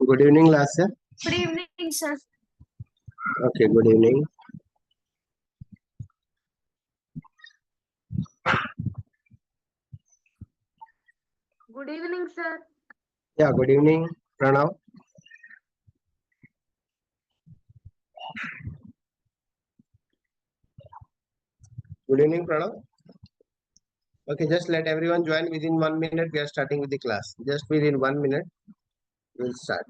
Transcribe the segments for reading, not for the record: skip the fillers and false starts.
Good evening, last sir. Good evening, sir. Okay, good evening. Good evening, sir. Yeah, good evening, Pranav. Good evening, Pranav. Okay, just let everyone join within 1 minute. We are starting with the class. Just within 1 minute, we'll start.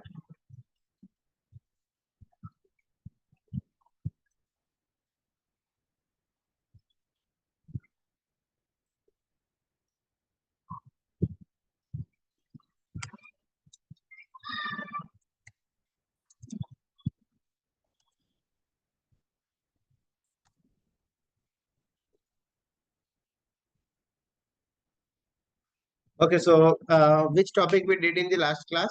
Okay, so which topic we did in the last class?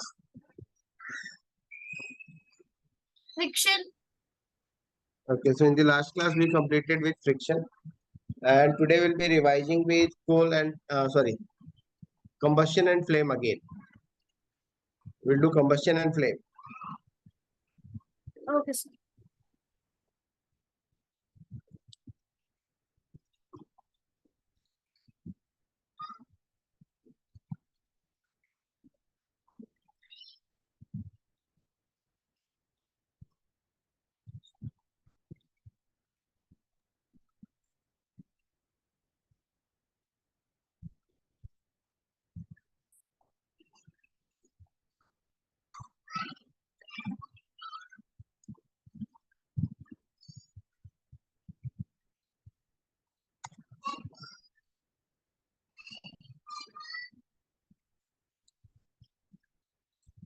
Friction. Okay, so in the last class we completed with friction, and today we'll be revising with combustion and flame again. We'll do combustion and flame. Okay, sir.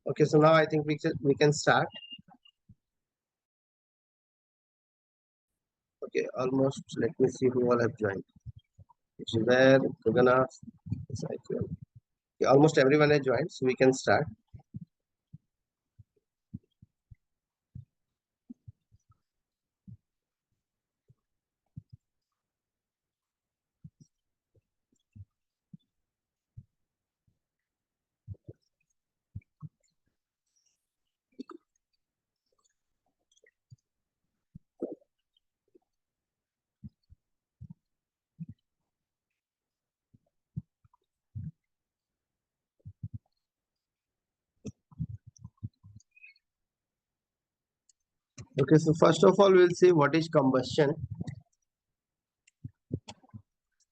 Okay, so now I think we can start. Okay, almost. Let me see who all have joined. Zubair, Gugana, okay, almost everyone has joined, so we can start. Okay, so first of all, we'll see what is combustion.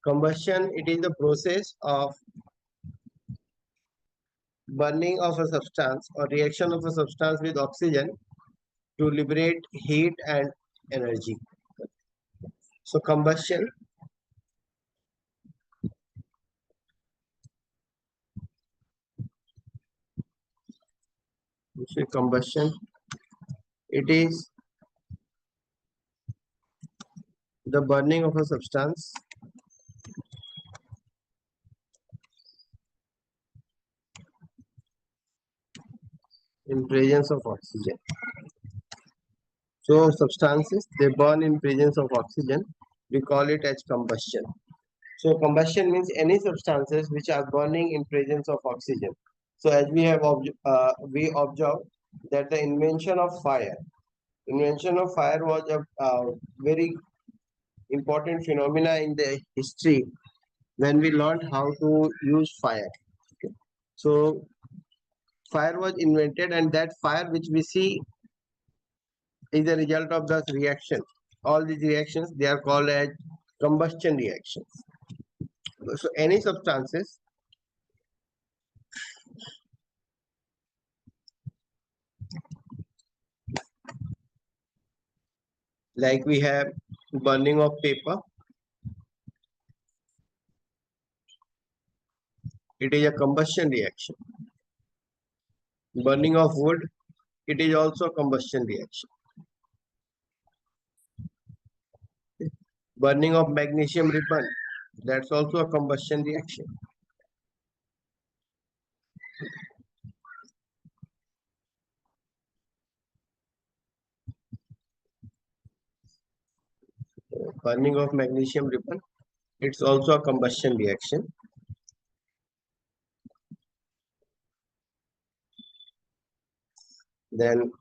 Combustion, it is the process of burning of a substance or reaction of a substance with oxygen to liberate heat and energy. So combustion, we say combustion, it is the burning of a substance in presence of oxygen. So substances, they burn in presence of oxygen. We call it as combustion. So combustion means any substances which are burning in presence of oxygen. So as we have we observed that the invention of fire was a very important phenomena in the history when we learned how to use fire. Okay. So fire was invented, and that fire which we see is a result of the reaction. All these reactions, they are called as combustion reactions. So any substances like we have burning of paper, it is a combustion reaction. Burning of wood, it is also a combustion reaction. Burning of magnesium ribbon, that's also a combustion reaction. burning of magnesium ribbon. It's also a combustion reaction. Then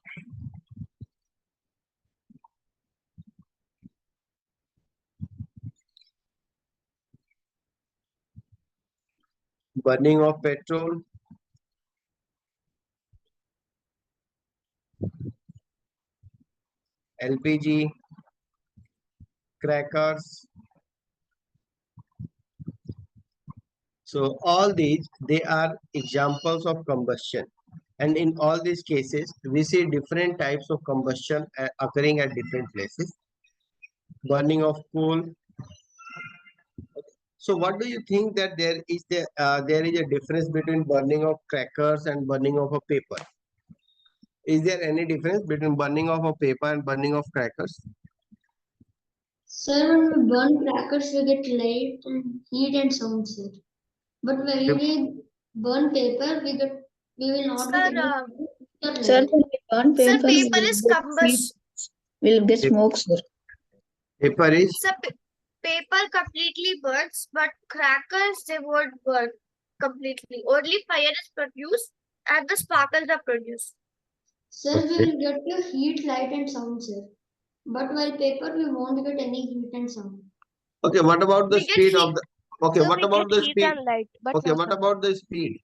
burning of petrol, LPG, crackers. So all these, they are examples of combustion. And in all these cases, we see different types of combustion occurring at different places. Burning of coal. So what do you think that there is a difference between burning of crackers and burning of a paper? Is there any difference between burning of a paper and burning of crackers? Sir, when we burn crackers, we get light and heat and sound, sir. But when we burn paper, we will not Sir, get any heat or Sir, light. when we burn sir, paper, paper is combustion. we'll get smoke, sir. Paper is Sir, paper completely burns, but crackers they won't burn completely. Only fire is produced and the sparkles are produced. Sir, we will get the heat, light and sound, sir. But while paper, we won't get any heat and sound. okay. What about the We get speed heat. of the? Okay, So what we about get the heat speed? and light, but Okay, no what sound. about the speed?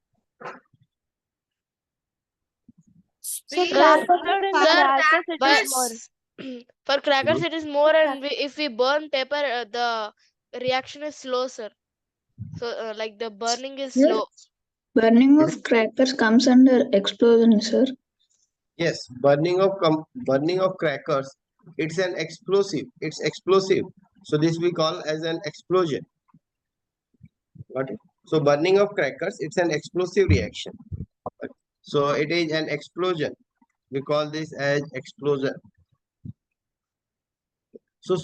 So Speed, crackers, crackers it is is more. For crackers, it is more, and if we burn paper, the reaction is slow, sir. So, like the burning is Yes. slow. Burning of crackers comes under explosion, sir. Yes, burning of crackers. It's an explosive. It's explosive. So this we call as an explosion. Got it? So burning of crackers, it's an explosive reaction. So it is an explosion. We call this as explosion. So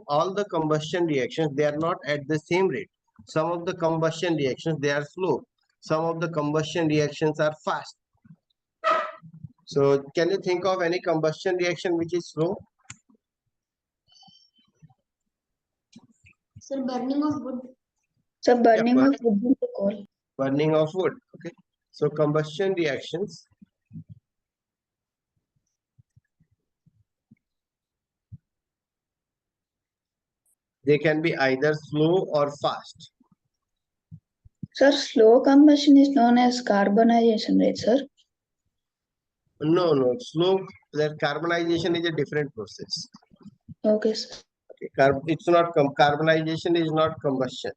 all the combustion reactions, they are not at the same rate. Some of the combustion reactions, they are slow. Some of the combustion reactions are fast. So can you think of any combustion reaction which is slow? Sir, burning of wood. Sir, burning Yeah, of wood in the coal. burning of wood. Okay. So combustion reactions. They can be either slow or fast. Sir, slow combustion is known as carbonization, right, sir? No. Slow, that carbonization is a different process. Okay, sir. Okay. It's not carbonization is not combustion.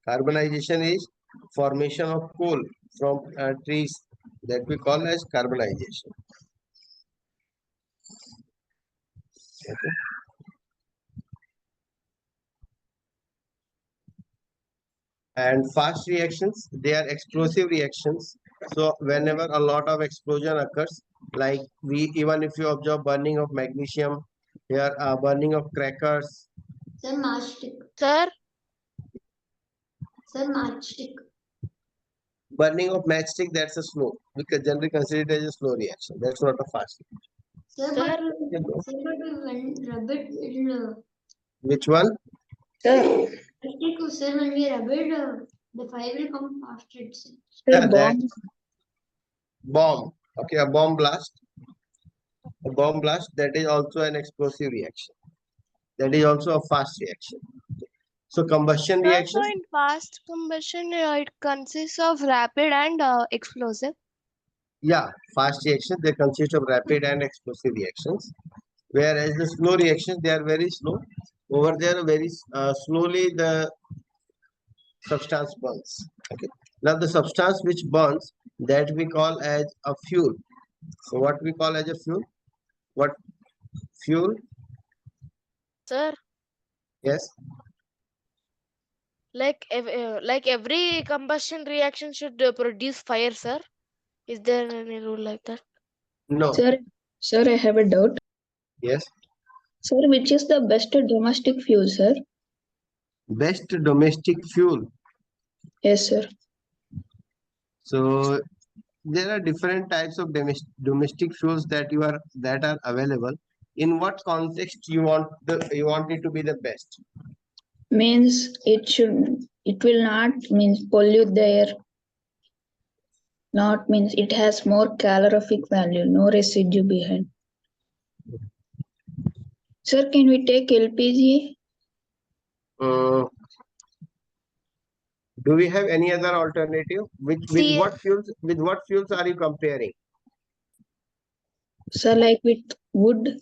Carbonization is formation of coal from trees, that we call as carbonization. Okay. And fast reactions, they are explosive reactions. So whenever a lot of explosion occurs, like even if you observe burning of magnesium, here burning of crackers. Sir, matchstick. Sir, Sir, matchstick. Burning of matchstick, that's a slow. We can generally consider it as a slow reaction. That's not a fast. Sir, Sir. when rub it, it'll, Which one? Sir, sir, when we rub it, the fire will come faster itself. Yeah, sir, that bomb. bomb. Okay, a bomb blast. A bomb blast, that is also an explosive reaction. That is also a fast reaction. So combustion sir, reactions. so in fast combustion, it consists of rapid and explosive. Yeah, fast reactions, they consist of rapid and explosive reactions. Whereas the slow reactions, they are very slow. Over there, very slowly the substance burns. Okay. Now the substance which burns, that we call as a fuel. So what we call as a fuel? What fuel? Sir, Yes. like every combustion reaction should produce fire, sir. Is there any rule like that? No. Sir, I have a doubt. Yes. Sir, which is the best domestic fuel, sir? Best domestic fuel. Yes, sir. So there are different types of domestic fuels that are available. in what context you want it to be the best? Means it will not means pollute the air. Not means it has more calorific value, no residue behind. Sir, can we take LPG? Do we have any other alternative? With See, what fuels? With what fuels are you comparing? Sir, like with wood?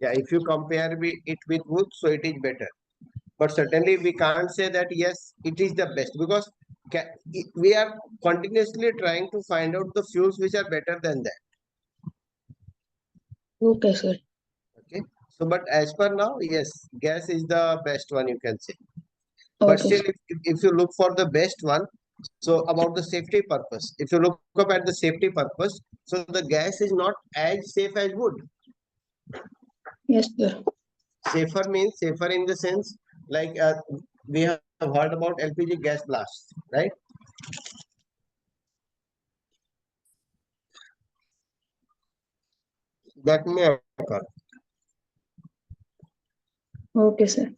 Yeah, if you compare it with wood, so it is better. But certainly we can't say that yes, it is the best, because we are continuously trying to find out the fuels which are better than that. Okay, sir. Okay. So, but as per now, yes, gas is the best one, you can say. But Okay, still, sir. if you look for the best one, so about the safety purpose, if you look up at the safety purpose, so the gas is not as safe as wood. Yes, sir. Safer means safer in the sense, like we have heard about LPG gas blasts, right? That may occur. Okay, sir.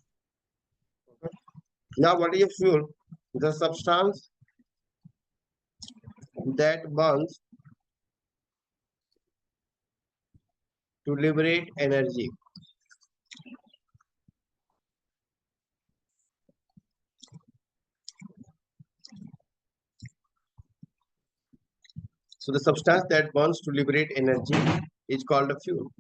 Now, what is a fuel? The substance that burns to liberate energy. So the substance that burns to liberate energy is called a fuel.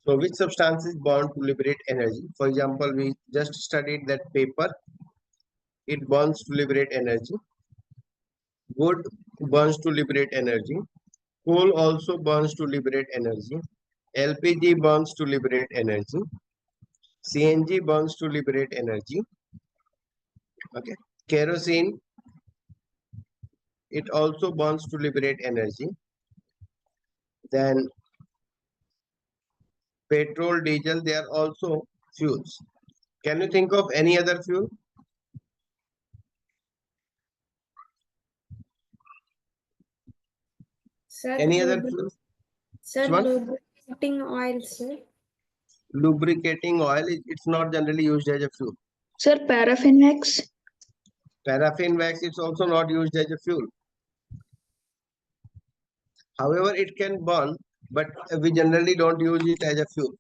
So which substances burn to liberate energy? For example, we just studied that paper. It burns to liberate energy. Wood burns to liberate energy. Coal also burns to liberate energy. LPG burns to liberate energy. CNG burns to liberate energy. Okay. Kerosene, it also burns to liberate energy. Then petrol, diesel, they are also fuels. Can you think of any other fuel? Sir, Any other fuel? sir, Which one? lubricating oil, sir. Lubricating oil, it's not generally used as a fuel. Sir, paraffin wax? Paraffin wax is also not used as a fuel. However, it can burn, but we generally don't use it as a fuel.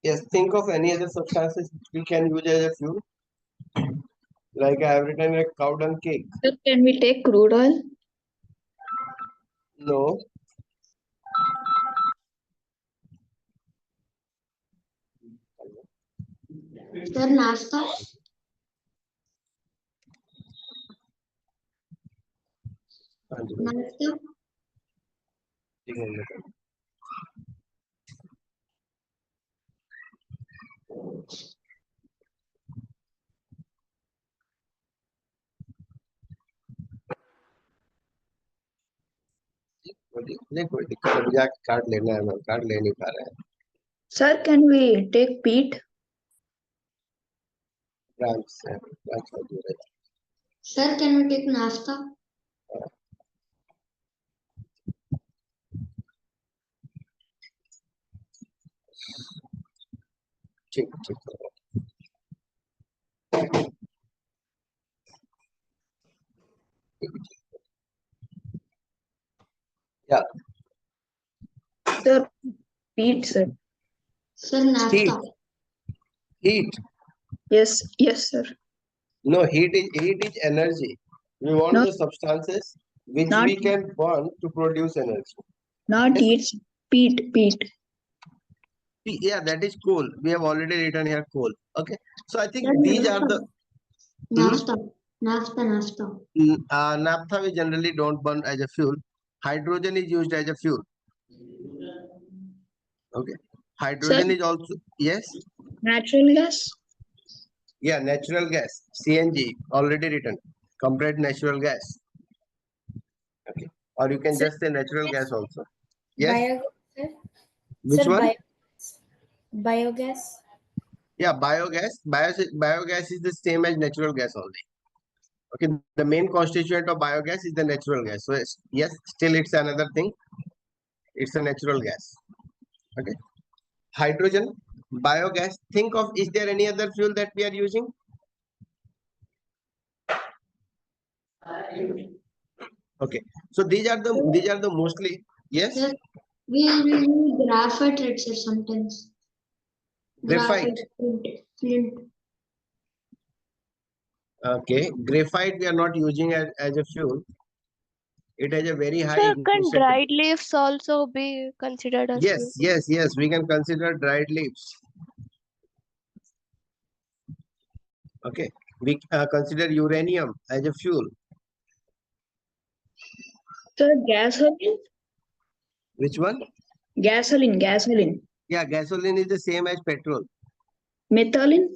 Yes, think of any other substances we can use as a fuel. Like I have written a cow dung cake. Sir, can we take crude oil? No. Sir, nasta. Nasta. नहीं कोई दिक्कत नहीं, जाके card लेना है, मैं card ले नहीं पा रहा है. Sir, can we take peat? Branch से ब्रांच का दूर है. Sir, can we take nasta? ठीक ठीक. Yeah. Sir, peat, sir. Sir, Heat. nasta. Heat. Yes, sir. No, heat is energy. We want No. the substances which Not- we can burn to produce energy. Not Yes. heat, peat. Yeah, that is coal. We have already written here coal. Okay. So I think Sir, these are the Nasta. Nasta. naphtha we generally don't burn as a fuel. Hydrogen is used as a fuel. Okay. Hydrogen is also, yes. Natural gas? Yeah, natural gas. CNG already written. Compressed natural gas. Okay. Or you can Sir, just say natural gas also. Yes. Biogas, sir. Which Sir, one? Biogas. Yeah, biogas. Biogas is the same as natural gas only. Okay, the main constituent of biogas is the natural gas. So yes, still it's another thing. It's a natural gas. Okay. Hydrogen, biogas. Think of, is there any other fuel that we are using? Okay. So these are the mostly, yes. Yes, we will use graphite, right, sir, sometimes. Graphite. Flint. Okay. Graphite we are not using as a fuel. It has a very high Sir, can ignition. dried leaves also be considered as fuel? Yes. We can consider dried leaves. Okay. We consider uranium as a fuel. Sir, gasoline? Which one? Gasoline. Yeah, gasoline is the same as petrol. Methylene?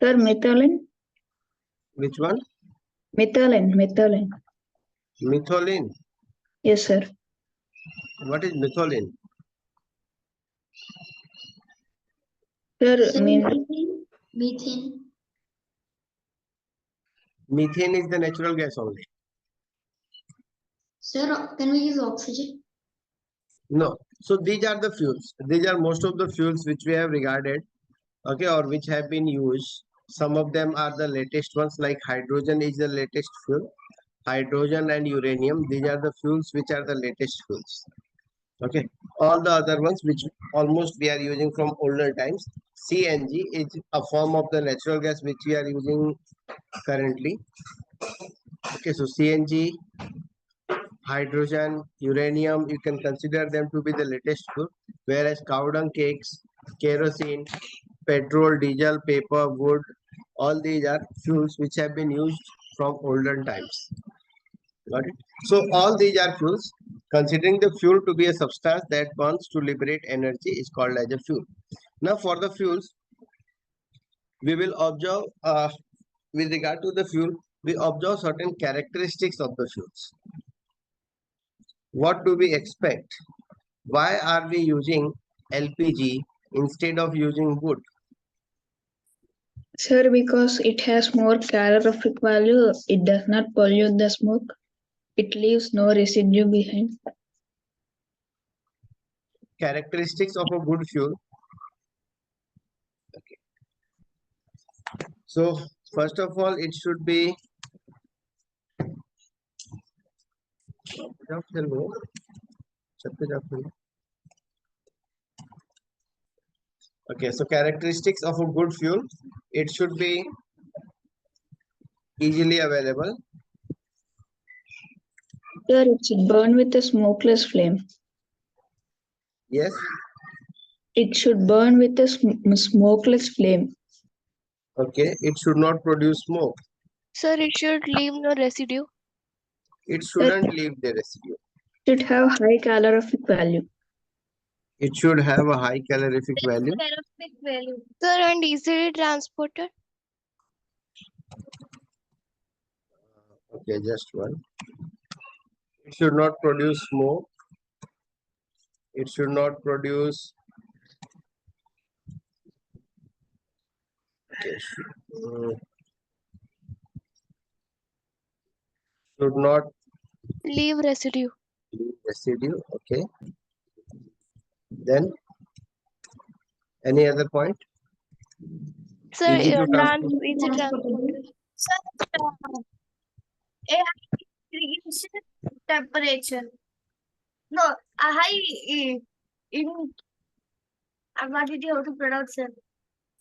Sir, methylene? Which one? Methylene. Methylene. Yes, sir. What is methylene? Sir, Sir, mean methane. Methane is the natural gas only. Sir, can we use oxygen? No. So these are the fuels. These are most of the fuels which we have regarded, okay, or which have been used. Some of them are the latest ones, like hydrogen is the latest fuel. Hydrogen and uranium, these are the fuels which are the latest fuels. Okay. All the other ones which almost we are using from older times. CNG is a form of the natural gas which we are using currently. Okay, so CNG, hydrogen, uranium, you can consider them to be the latest fuel, whereas cow dung cakes, kerosene, petrol, diesel, paper, wood, all these are fuels which have been used from olden times. Got it? So all these are fuels. Considering the fuel to be a substance that burns to liberate energy is called as a fuel. Now for the fuels, we will observe with regard to the fuel, we observe certain characteristics of the fuels. What do we expect? Why are we using LPG instead of using wood? sir, because it has more calorific value, it does not pollute the smoke. It leaves no residue behind. Characteristics of a good fuel. Okay. So first of all, it should be okay. So characteristics of a good fuel, it should be easily available. Sir, it should burn with a smokeless flame. Yes. It should burn with a smokeless flame. Okay. It should not produce smoke. Sir, it should leave no residue. It shouldn't leave the residue. It should have high calorific value. It should have a high calorific value. Sir, and easily transported. Okay, just one. It should not produce smoke. It should not produce. Okay. Should not Leave residue. leave residue. Okay. Then any other point? Sir, Easy to transport. easy transported. A high ignition temperature. No, a high in. I'm not able to pronounce it.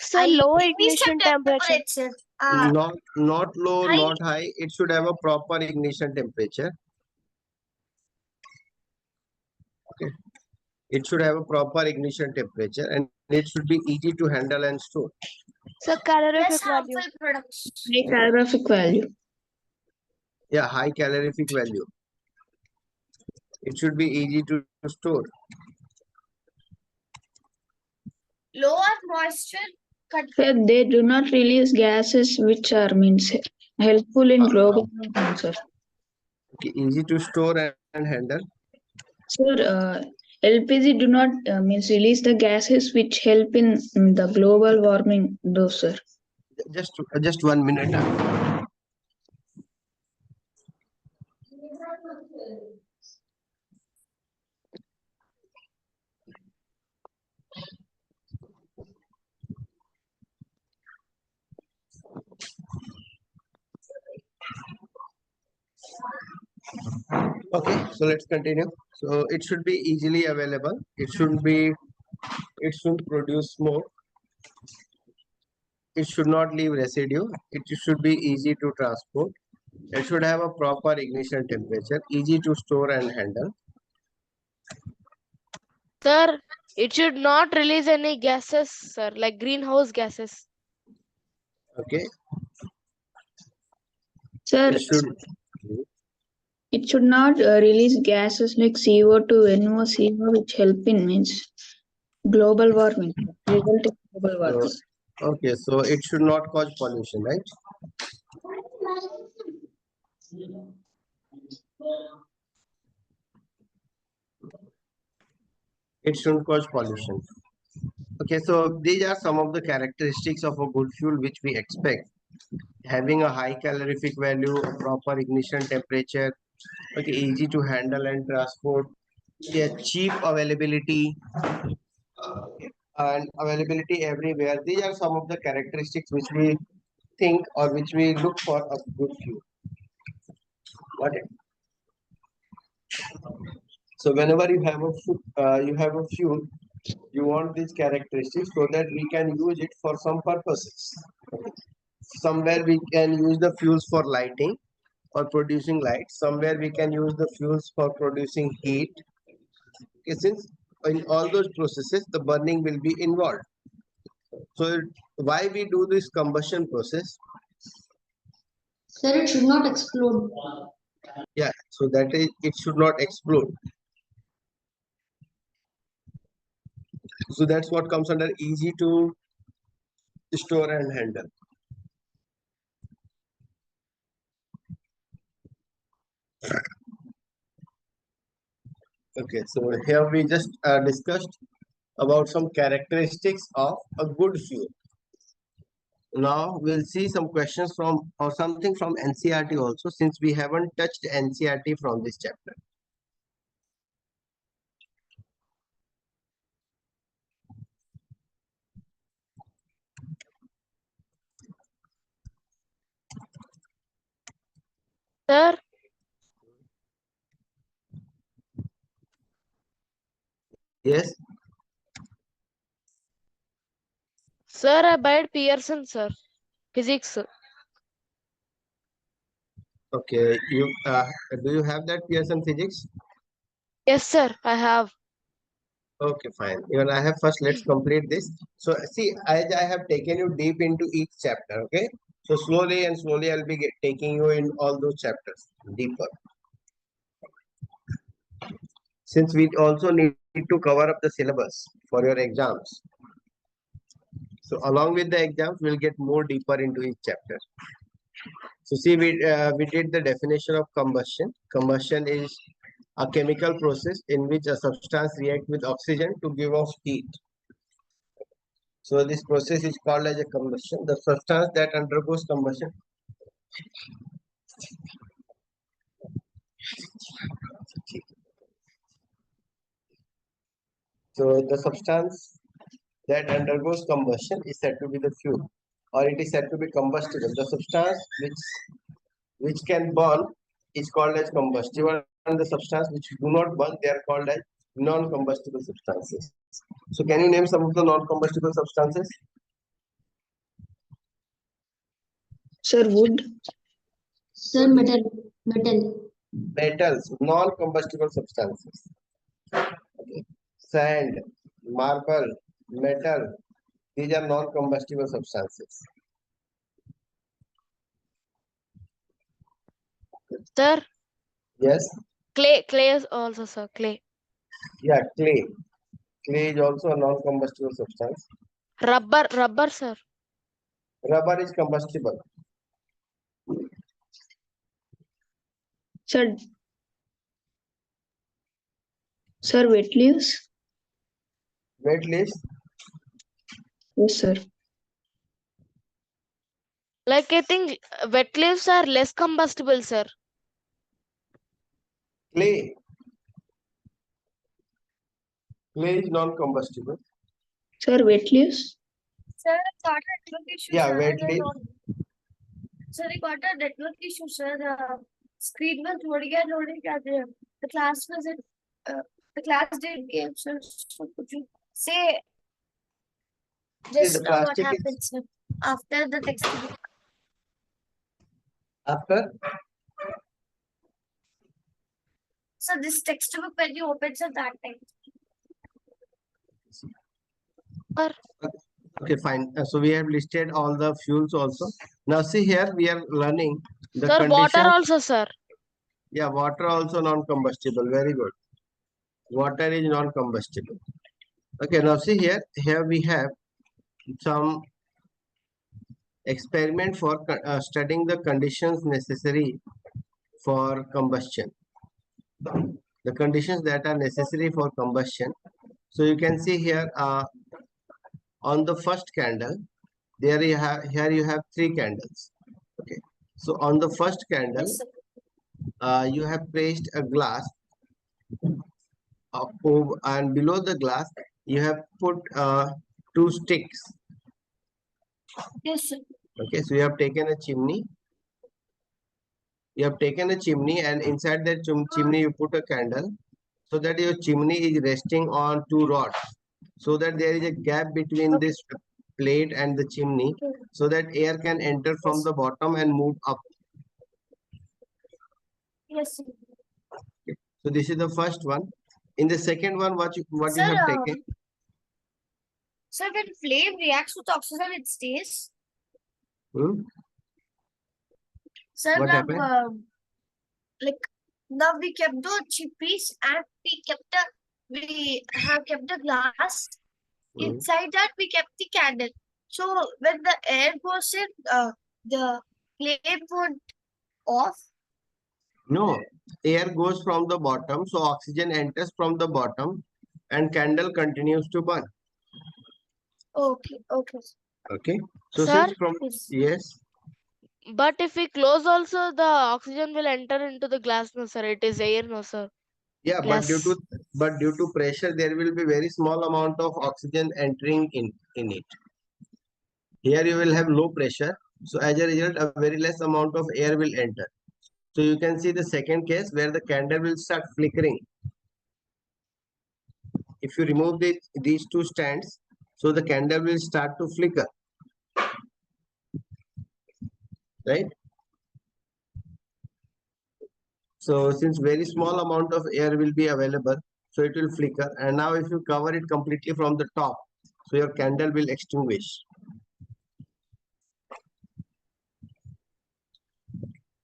Sir, low ignition temperature. Not low, high. not high. It should have a proper ignition temperature. Okay. It should have a proper ignition temperature and it should be easy to handle and store. Sir, calorific Less value. harmful products. High calorific value. Yeah, high calorific value. It should be easy to store. Lower moisture content. Sir, they do not release gases which are helpful in global warming, sir. Okay, easy to store and handle. Sir, LPG do not means release the gases which help in the global warming, though, sir. Just 1 minute. Okay, so let's continue. So it should be easily available. It should produce smoke. It should not leave residue. It should be easy to transport. It should have a proper ignition temperature, easy to store and handle. Sir, it should not release any gases, sir, like greenhouse gases. Okay, Sir, it should not release gases like CO2, NOCO, which help in means global warming, result in global warming. okay, so it should not cause pollution, right? It shouldn't cause pollution. Okay, so these are some of the characteristics of a good fuel which we expect. Having a high calorific value, a proper ignition temperature, okay, easy to handle and transport, yeah, cheap availability, and availability everywhere. These are some of the characteristics which we think or which we look for a good fuel. Got it? So whenever you have a fuel, you want these characteristics so that we can use it for some purposes. Somewhere we can use the fuels for lighting or producing light. Somewhere we can use the fuels for producing heat. Okay, since in all those processes the burning will be involved. So why we do this combustion process? Sir, it should not explode. Yeah, so that is, it should not explode. So that's what comes under easy to store and handle. Okay, so here we just discussed about some characteristics of a good fuel. Now we'll see some questions from or something from NCERT also, since we haven't touched NCERT from this chapter. Sir, Yes. sir, I bought Pearson, sir. Physics, sir. Okay. You do you have that Pearson physics? Yes, sir, I have. Okay, fine. Even I have first. Let's complete this. So see, as I have taken you deep into each chapter. Okay. So slowly and slowly, I'll be taking you in all those chapters deeper. Since we also need to cover up the syllabus for your exams. So along with the exams, we'll get more deeper into each chapter. So see, we did the definition of combustion. Combustion is a chemical process in which a substance reacts with oxygen to give off heat. So this process is called as a combustion. The substance that undergoes combustion. So the substance that undergoes combustion is said to be the fuel, or it is said to be combustible. The substance which can burn is called as combustible, and the substance which do not burn, they are called as non-combustible substances. So can you name some of the non-combustible substances? Sir, wood. Sir, metal. Metals, non-combustible substances. Okay. Sand, marble, metal, these are non-combustible substances. Sir, Yes. clay is also, sir, clay. Yeah, clay. Clay is also a non-combustible substance. Rubber, sir. Rubber is combustible. Sir, Sir, wet leaves? Wet leaves. Yes, sir. Like I think wet leaves are less combustible, sir. Clay. Clay is non-combustible. Sir, wet leaves? Sir, I got a network issue, Yeah, sir. wet I leaf. Sir, I got a network issue, sir. Screen was loading at the class was in, the class did game, sir. So could you say See, just the now what plastic is happened, sir, after the textbook? after. So this textbook when you open, sir, that time. Okay, fine. So we have listed all the fuels also. Now see here we are learning the Sir, water conditions. also, sir. Yeah, water also non-combustible. Very good. Water is non-combustible. Okay, now see here. Here we have some experiment for studying the conditions necessary for combustion. The conditions that are necessary for combustion. So you can see here on the first candle, here you have three candles. Okay, so on the first candle, Yes, sir. you have placed a glass over, and below the glass you have put two sticks. Yes, sir. Okay, so you have taken a chimney. You have taken a chimney, and inside that chimney you put a candle, so that your chimney is resting on two rods, so that there is a gap between Okay. this plate and the chimney, so that air can enter from the bottom and move up. Yes, sir. So this is the first one. In the second one, what you Sir, have taken? sir, when flame reacts with oxygen, it stays. Hmm? Sir, What now, happened? like now we kept the chippies and we have kept the glass. Hmm. Inside that we kept the candle. So when the air goes in, the flame would off. No, air goes from the bottom, so oxygen enters from the bottom, and candle continues to burn. Okay, okay. Okay, so Sir? since from Yes. yes, But if we close also, the oxygen will enter into the glass, no, sir. It is air, no, sir. yeah, Glass. but due to pressure, there will be very small amount of oxygen entering in it. Here you will have low pressure, so as a result, a very less amount of air will enter. So you can see the second case where the candle will start flickering. If you remove these two stands, so the candle will start to flicker, right? So since very small amount of air will be available, so it will flicker. And now if you cover it completely from the top, so your candle will extinguish.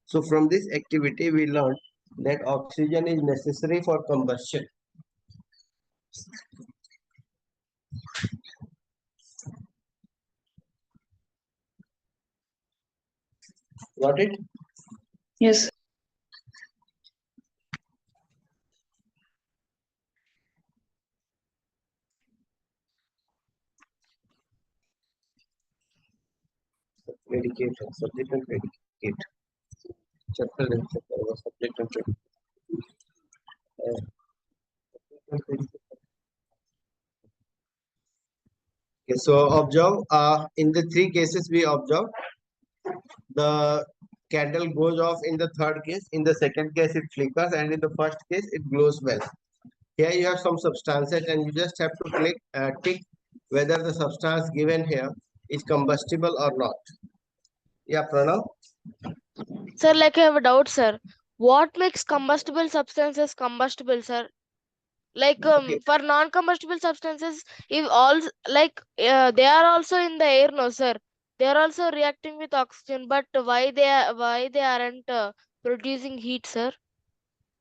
So from this activity, we learned that oxygen is necessary for combustion. Got it? Yes. Predicate and subject and predicate. Chapter and chapter was subject and predicate. Okay, so observe in the three cases we observe the candle goes off in the third case, in the second case it flickers, and in the first case it glows well. Here you have some substances and you just have to tick whether the substance given here is combustible or not. Yeah, Pranav? Sir, like I have a doubt, sir. What makes combustible substances combustible, sir? Like Okay. for non-combustible substances, if all they are also in the air, no, sir. They are also reacting with oxygen, but why they aren't producing heat, sir?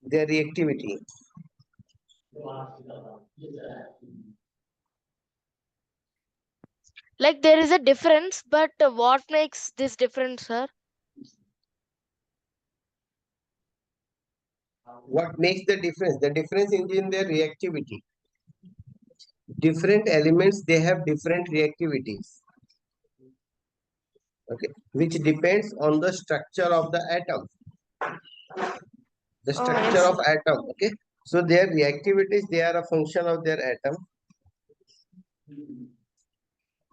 Their reactivity. Like there is a difference, but what makes this difference, sir? What makes the difference? The difference is in their reactivity. Different elements, they have different reactivities. Okay, which depends on the structure of the atom. The structure yes, of atom. Okay, so their reactivities, they are a function of their atom.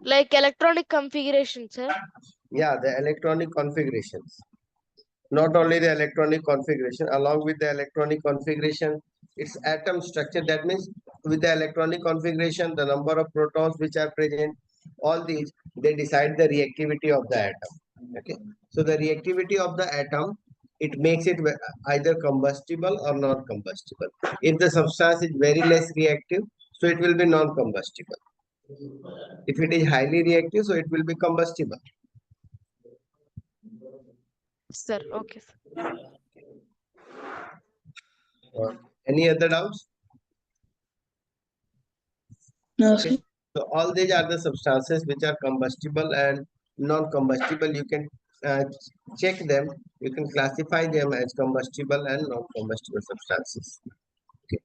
like electronic configuration, sir. Yeah, the electronic configurations. Not only the electronic configuration, along with the electronic configuration, its atom structure. That means with the electronic configuration, the number of protons which are present, all these, they decide the reactivity of the atom. Okay, so the reactivity of the atom, it makes it either combustible or non combustible. If the substance is very less reactive, so it will be non combustible. If it is highly reactive, so it will be combustible. Sir, okay, sir. Any other doubts? No, Okay. sir. So all these are the substances which are combustible and non-combustible. You can check them. You can classify them as combustible and non-combustible substances. Okay.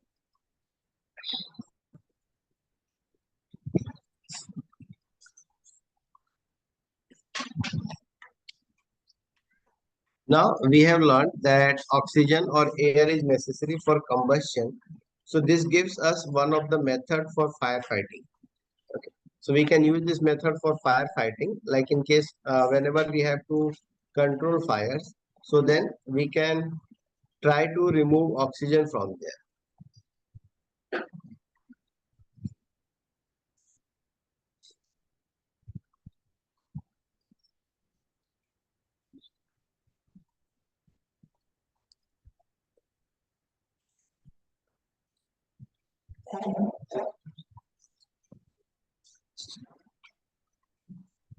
Now we have learned that oxygen or air is necessary for combustion. So this gives us one of the method for firefighting. Okay. So we can use this method for firefighting, like in case whenever we have to control fires, so then we can try to remove oxygen from there.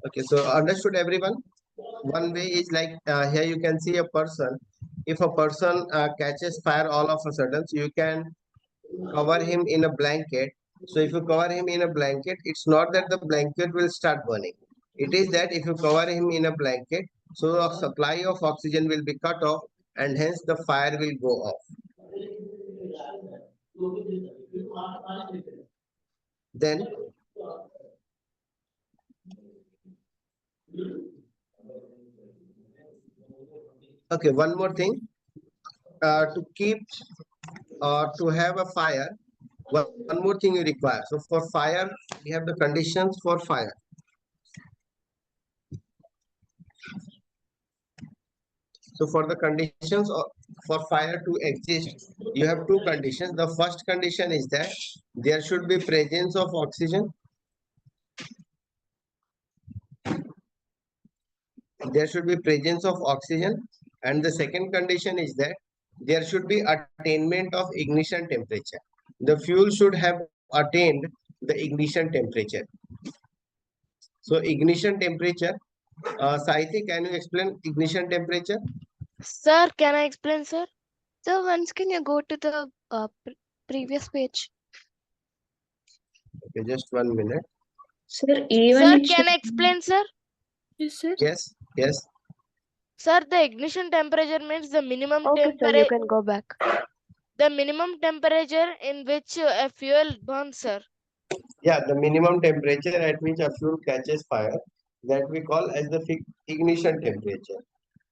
Okay, so understood everyone? One way is like here you can see a person. If a person catches fire all of a sudden, so you can cover him in a blanket. So if you cover him in a blanket, it's not that the blanket will start burning. It is that if you cover him in a blanket, so the supply of oxygen will be cut off and hence the fire will go off. Then okay, one more thing. To keep to have a fire, one more thing you require. So for fire, we have the conditions for fire. So for the conditions for fire to exist, you have two conditions. The first condition is that there should be presence of oxygen. There should be presence of oxygen. And the second condition is that there should be attainment of ignition temperature. The fuel should have attained the ignition temperature. So ignition temperature, Saiti, can you explain ignition temperature? Sir, can I explain, sir? So once can you go to the previous page? Okay, just 1 minute. Sir, even Sir, it can I should, explain, sir? Yes, sir. Yes, yes. Sir, the ignition temperature means the minimum Okay, sir, you temperature. can go back. The minimum temperature in which a fuel burns, sir. Yeah, the minimum temperature at which a fuel catches fire, that we call as the ignition temperature.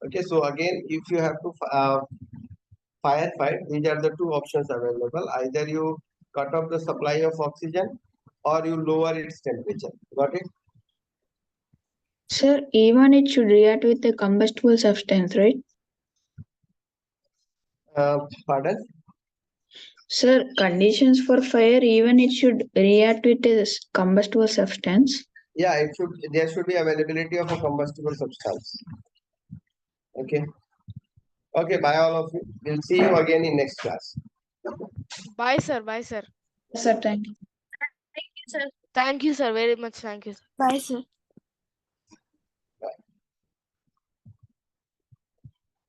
Okay, so again, if you have to firefight, these are the two options available. Either you cut off the supply of oxygen or you lower its temperature. Got it? sir, even it should react with a combustible substance, right? Pardon? Sir, conditions for fire, even it should react with a combustible substance. Yeah, it should. There should be availability of a combustible substance. Okay. Okay. Bye, all of you. We'll see you again in next class. Bye, sir. Bye, sir. Sir, thank you. Thank you, sir. Thank you, sir. Very much. Thank you, sir. Bye, sir.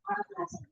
Bye.